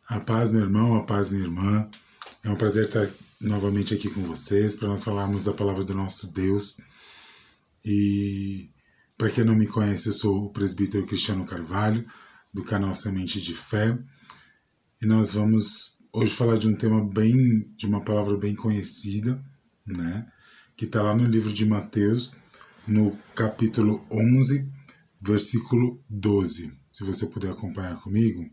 A paz, meu irmão, a paz, minha irmã. É um prazer estar novamente aqui com vocês para nós falarmos da palavra do nosso Deus. E para quem não me conhece, eu sou o presbítero Cristiano Carvalho, do canal Semente de Fé. E nós vamos hoje falar de um tema de uma palavra bem conhecida, né? Que está lá no livro de Mateus, no capítulo 11, versículo 12. Se você puder acompanhar comigo,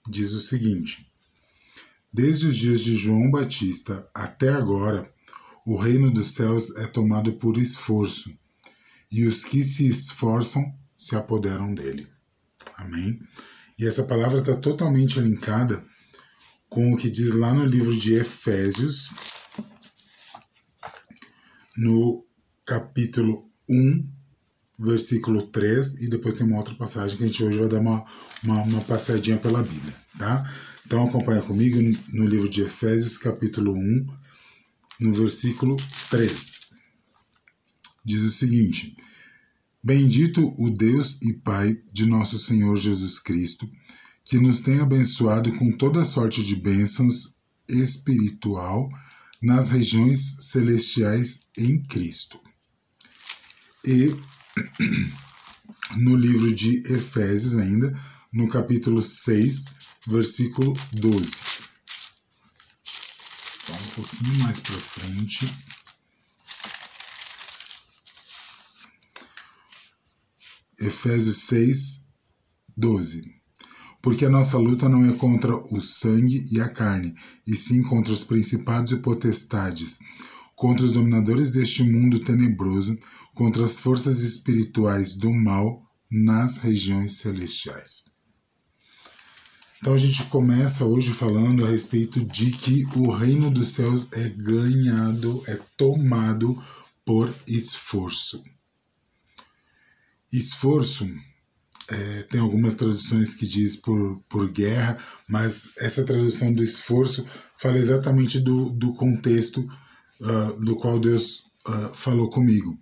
diz o seguinte: desde os dias de João Batista até agora, o reino dos céus é tomado por esforço, e os que se esforçam se apoderam dele. Amém? E essa palavra está totalmente linkada com o que diz lá no livro de Efésios, no capítulo 1, versículo 3, e depois tem uma outra passagem que a gente hoje vai dar uma passadinha pela Bíblia, tá? Então acompanha comigo no livro de Efésios, capítulo 1, no versículo 3. Diz o seguinte: bendito o Deus e Pai de nosso Senhor Jesus Cristo, que nos tem abençoado com toda sorte de bênçãos espiritual nas regiões celestiais em Cristo. E no livro de Efésios ainda, no capítulo 6, versículo 12. Então, um pouquinho mais para frente. Efésios 6, 12. Porque a nossa luta não é contra o sangue e a carne, e sim contra os principados e potestades, contra os dominadores deste mundo tenebroso, contra as forças espirituais do mal nas regiões celestiais. Então a gente começa hoje falando a respeito de que o reino dos céus é ganhado, é tomado por esforço. Esforço, tem algumas traduções que diz por guerra, mas essa tradução do esforço fala exatamente do contexto do qual Deus falou comigo,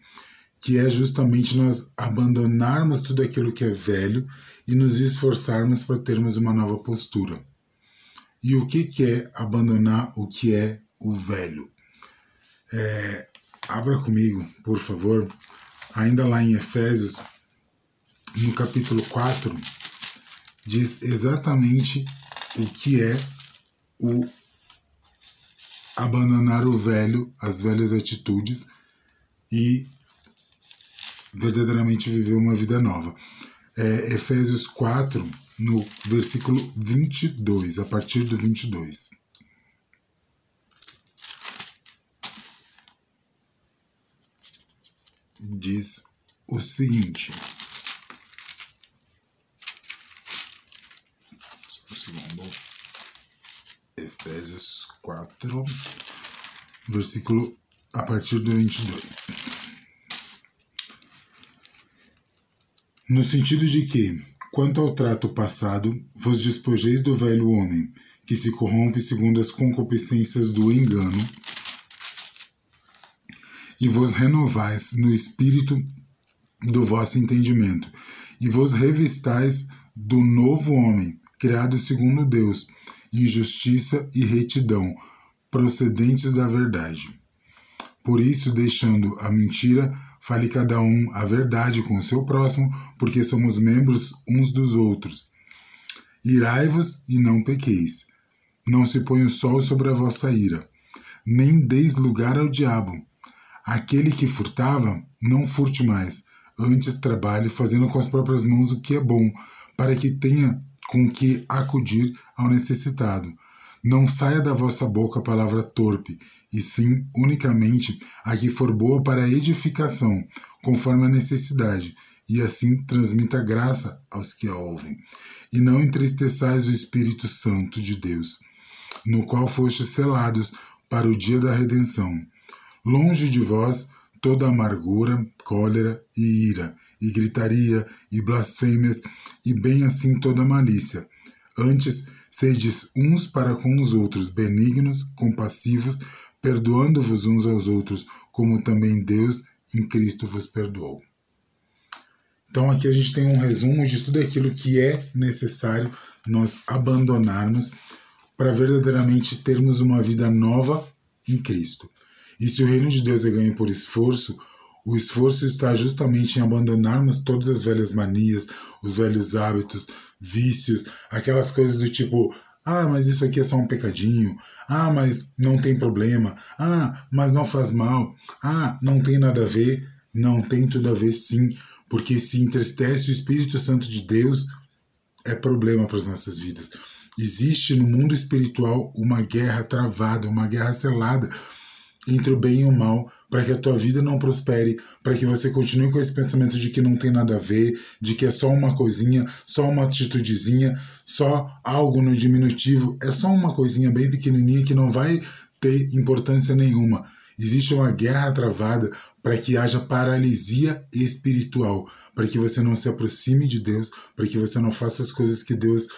que é justamente nós abandonarmos tudo aquilo que é velho e nos esforçarmos para termos uma nova postura. E o que é abandonar o que é o velho? Abra comigo, por favor, ainda lá em Efésios, no capítulo 4, diz exatamente o que é o abandonar o velho, as velhas atitudes, e verdadeiramente viver uma vida nova. Efésios 4, no versículo 22, a partir do 22. Diz o seguinte: Efésios 4, versículo a partir do 22. No sentido de que, quanto ao trato passado, vos despojeis do velho homem, que se corrompe segundo as concupiscências do engano, e vos renovais no espírito do vosso entendimento, e vos revistais do novo homem, criado segundo Deus, em justiça e retidão, procedentes da verdade. Por isso, deixando a mentira, fale cada um a verdade com o seu próximo, porque somos membros uns dos outros. Irai-vos e não pequeis. Não se ponha o sol sobre a vossa ira, nem deis lugar ao diabo. Aquele que furtava, não furte mais, antes trabalhe fazendo com as próprias mãos o que é bom, para que tenha com que acudir ao necessitado. Não saia da vossa boca a palavra torpe, e sim unicamente a que for boa para a edificação, conforme a necessidade, e assim transmita graça aos que a ouvem. E não entristeçais o Espírito Santo de Deus, no qual fostes selados para o dia da redenção. Longe de vós toda amargura, cólera e ira, e gritaria, e blasfêmias, e bem assim toda malícia. Antes, sedes uns para com os outros benignos, compassivos, perdoando-vos uns aos outros, como também Deus em Cristo vos perdoou. Então aqui a gente tem um resumo de tudo aquilo que é necessário nós abandonarmos para verdadeiramente termos uma vida nova em Cristo. E se o reino de Deus é ganho por esforço, o esforço está justamente em abandonarmos todas as velhas manias, os velhos hábitos, vícios, aquelas coisas do tipo: ah, mas isso aqui é só um pecadinho. Ah, mas não tem problema. Ah, mas não faz mal. Ah, não tem nada a ver. Não tem tudo a ver, sim, porque se entristece o Espírito Santo de Deus, é problema para as nossas vidas. Existe no mundo espiritual uma guerra travada, uma guerra selada entre o bem e o mal, para que a tua vida não prospere, para que você continue com esse pensamento de que não tem nada a ver, de que é só uma coisinha, só uma atitudezinha, só algo no diminutivo, é só uma coisinha bem pequenininha que não vai ter importância nenhuma. Existe uma guerra travada para que haja paralisia espiritual, para que você não se aproxime de Deus, para que você não faça as coisas que Deus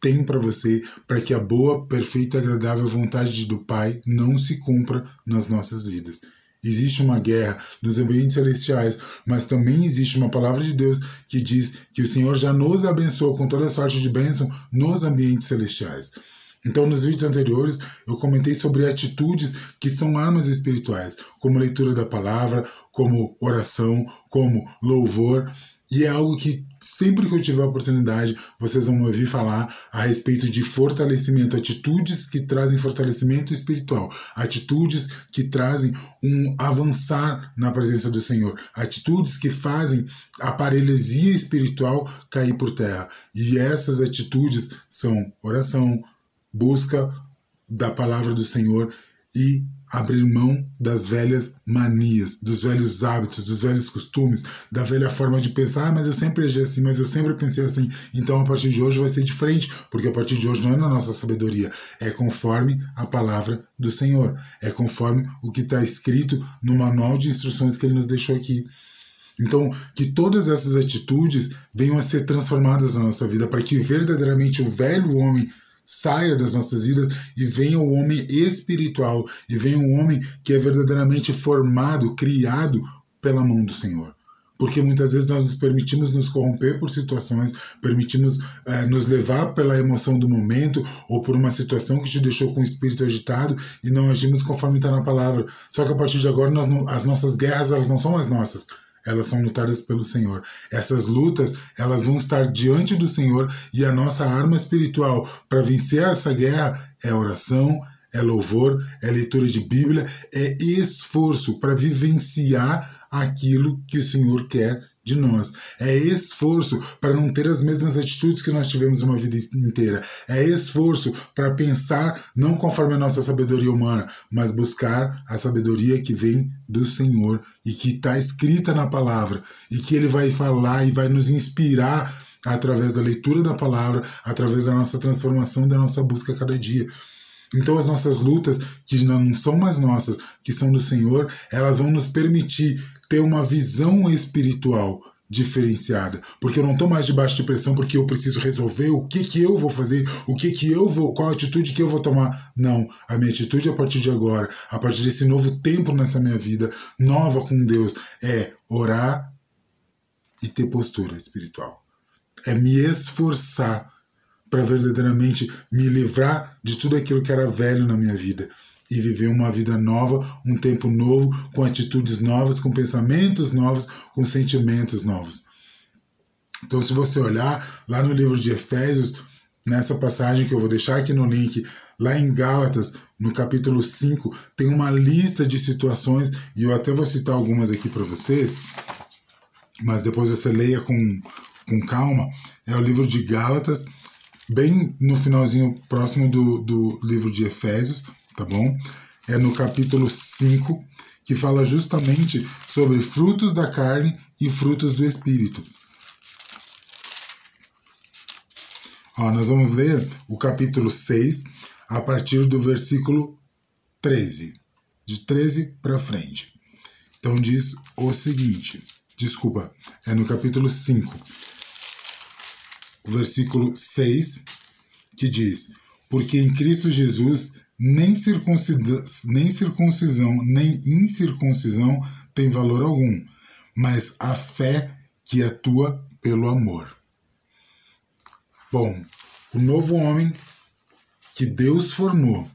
tem para você, para que a boa, perfeita e agradável vontade do Pai não se cumpra nas nossas vidas. Existe uma guerra nos ambientes celestiais, mas também existe uma palavra de Deus que diz que o Senhor já nos abençoou com toda sorte de bênção nos ambientes celestiais. Então, nos vídeos anteriores, eu comentei sobre atitudes que são armas espirituais, como leitura da palavra, como oração, como louvor. E é algo que sempre que eu tiver a oportunidade, vocês vão me ouvir falar a respeito de fortalecimento, atitudes que trazem fortalecimento espiritual, atitudes que trazem um avançar na presença do Senhor, atitudes que fazem a paralisia espiritual cair por terra. E essas atitudes são oração, busca da palavra do Senhor e abrir mão das velhas manias, dos velhos hábitos, dos velhos costumes, da velha forma de pensar: ah, mas eu sempre agi assim, mas eu sempre pensei assim, então a partir de hoje vai ser diferente, porque a partir de hoje não é na nossa sabedoria, é conforme a palavra do Senhor, é conforme o que está escrito no manual de instruções que Ele nos deixou aqui. Então, que todas essas atitudes venham a ser transformadas na nossa vida, para que verdadeiramente o velho homem saia das nossas vidas e venha o homem espiritual, e venha o homem que é verdadeiramente formado, criado pela mão do Senhor. Porque muitas vezes nós nos permitimos nos corromper por situações, permitimos nos levar pela emoção do momento ou por uma situação que te deixou com o espírito agitado e não agimos conforme está na palavra. Só que a partir de agora as nossas guerras elas não são mais nossas. Elas são lutadas pelo Senhor. Essas lutas, elas vão estar diante do Senhor, e a nossa arma espiritual para vencer essa guerra é oração, é louvor, é leitura de Bíblia, é esforço para vivenciar aquilo que o Senhor quer de nós. É esforço para não ter as mesmas atitudes que nós tivemos uma vida inteira. É esforço para pensar não conforme a nossa sabedoria humana, mas buscar a sabedoria que vem do Senhor e que está escrita na palavra, e que Ele vai falar e vai nos inspirar através da leitura da palavra, através da nossa transformação, da nossa busca a cada dia. Então as nossas lutas, que não são mais nossas, que são do Senhor, elas vão nos permitir ter uma visão espiritual diferenciada, porque eu não estou mais debaixo de pressão porque eu preciso resolver o que eu vou fazer, qual a atitude que eu vou tomar. Não, a minha atitude a partir de agora, a partir desse novo tempo nessa minha vida, nova com Deus, é orar e ter postura espiritual. É me esforçar para verdadeiramente me livrar de tudo aquilo que era velho na minha vida e viver uma vida nova, um tempo novo, com atitudes novas, com pensamentos novos, com sentimentos novos. Então, se você olhar lá no livro de Efésios, nessa passagem que eu vou deixar aqui no link, lá em Gálatas, no capítulo 5, tem uma lista de situações, e eu até vou citar algumas aqui para vocês, mas depois você leia com calma. É o livro de Gálatas, bem no finalzinho próximo do livro de Efésios, tá bom? É no capítulo 5, que fala justamente sobre frutos da carne e frutos do Espírito. Nós vamos ler o capítulo 6, a partir do versículo 13, de 13 para frente. Então diz o seguinte, é no capítulo 5, o versículo 6, que diz: porque em Cristo Jesus nem circuncisão, nem incircuncisão tem valor algum, mas a fé que atua pelo amor. Bom, o novo homem que Deus formou,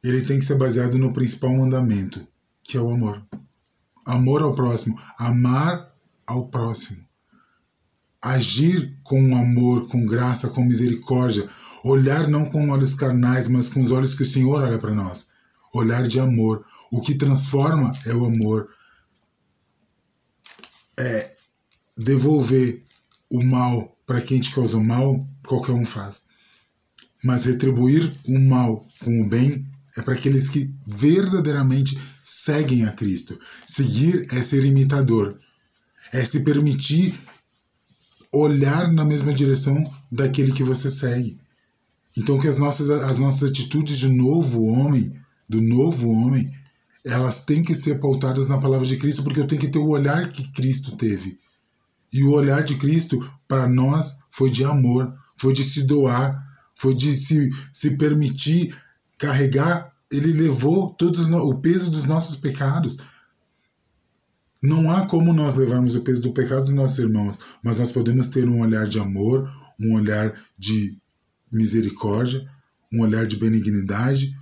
ele tem que ser baseado no principal mandamento, que é o amor. Amor ao próximo, amar ao próximo. Agir com amor, com graça, com misericórdia. Olhar não com olhos carnais, mas com os olhos que o Senhor olha para nós. Olhar de amor. O que transforma é o amor. É devolver o mal para quem te causou mal, qualquer um faz. Mas retribuir o mal com o bem é para aqueles que verdadeiramente seguem a Cristo. Seguir é ser imitador. É se permitir olhar na mesma direção daquele que você segue. Então que as nossas atitudes de novo homem, do novo homem, elas têm que ser pautadas na palavra de Cristo, porque eu tenho que ter o olhar que Cristo teve. E o olhar de Cristo para nós foi de amor, foi de se doar, foi de se permitir carregar. Ele levou o peso dos nossos pecados. Não há como nós levarmos o peso do pecado dos nossos irmãos, mas nós podemos ter um olhar de amor, um olhar de misericórdia, um olhar de benignidade.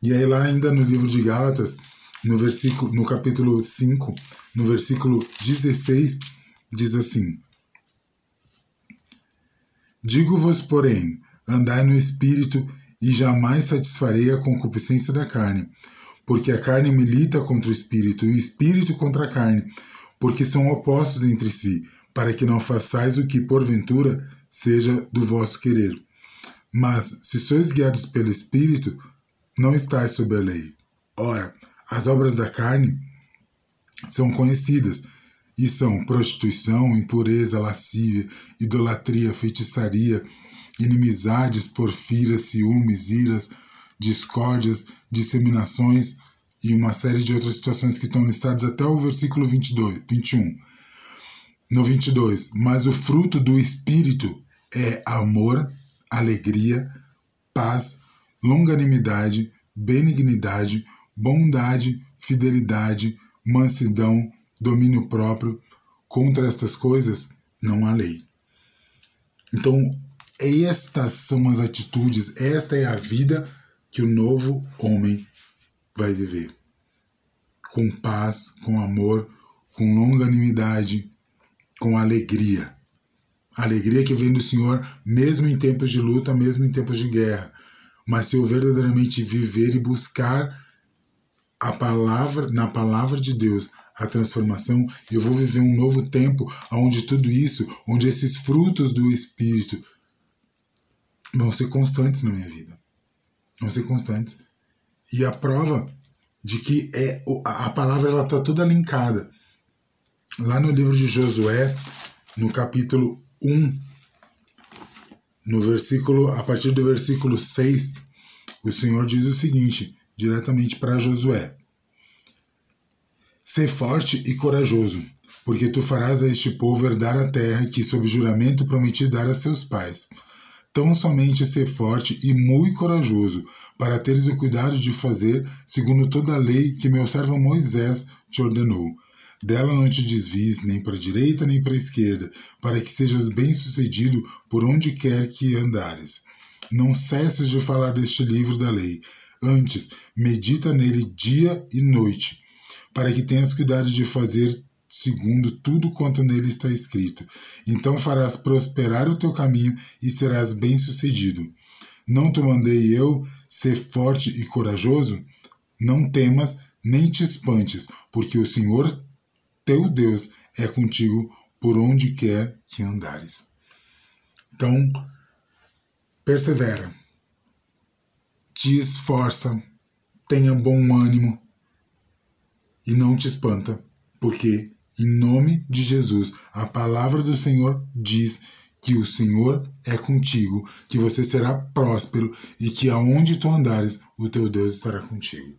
E aí lá ainda no livro de Gálatas, no capítulo 5, no versículo 16, diz assim: Digo-vos, porém, andai no Espírito, e jamais satisfarei a concupiscência da carne, porque a carne milita contra o Espírito, e o Espírito contra a carne, porque são opostos entre si, para que não façais o que, porventura, seja do vosso querer. Mas, se sois guiados pelo Espírito, não estáis sob a lei. Ora, as obras da carne são conhecidas, e são prostituição, impureza, lascívia, idolatria, feitiçaria, inimizades, porfiras, ciúmes, iras, discórdias, disseminações e uma série de outras situações que estão listadas até o versículo 21. No 22, mas o fruto do Espírito é amor, alegria, paz, longanimidade, benignidade, bondade, fidelidade, mansidão, domínio próprio. Contra estas coisas não há lei. Então, estas são as atitudes, esta é a vida que o novo homem vai viver. Com paz, com amor, com longanimidade, com alegria. Alegria que vem do Senhor, mesmo em tempos de luta, mesmo em tempos de guerra. Mas se eu verdadeiramente viver e buscar na palavra de Deus, a transformação, eu vou viver um novo tempo onde tudo isso, onde esses frutos do Espírito vão ser constantes na minha vida. Vão ser constantes. E a prova de que a palavra ela está toda linkada. Lá no livro de Josué, no capítulo 1, a partir do versículo 6, o Senhor diz o seguinte, diretamente para Josué: Sê forte e corajoso, porque tu farás a este povo herdar a terra que, sob juramento, prometi dar a seus pais. Tão somente ser forte e muito corajoso, para teres o cuidado de fazer segundo toda a lei que meu servo Moisés te ordenou. Dela não te desvies nem para a direita nem para a esquerda, para que sejas bem-sucedido por onde quer que andares. Não cesses de falar deste livro da lei, antes medita nele dia e noite, para que tenhas cuidado de fazer segundo tudo quanto nele está escrito. Então farás prosperar o teu caminho e serás bem-sucedido. Não te mandei eu ser forte e corajoso? Não temas, nem te espantes, porque o Senhor teu Deus é contigo por onde quer que andares. Então, persevera, te esforça, tenha bom ânimo e não te espanta, porque em nome de Jesus, a palavra do Senhor diz que o Senhor é contigo, que você será próspero e que aonde tu andares, o teu Deus estará contigo.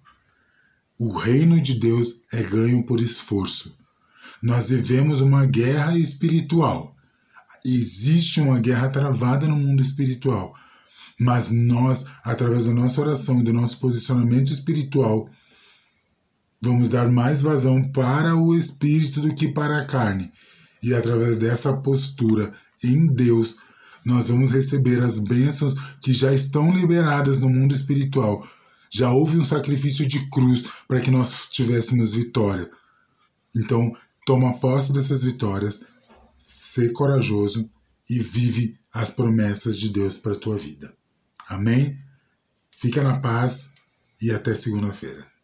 O reino de Deus é ganho por esforço. Nós vivemos uma guerra espiritual. Existe uma guerra travada no mundo espiritual. Mas nós, através da nossa oração e do nosso posicionamento espiritual, vamos dar mais vazão para o Espírito do que para a carne. E através dessa postura em Deus, nós vamos receber as bênçãos que já estão liberadas no mundo espiritual. Já houve um sacrifício de cruz para que nós tivéssemos vitória. Então, toma posse dessas vitórias, sê corajoso e vive as promessas de Deus para a tua vida. Amém? Fica na paz e até segunda-feira.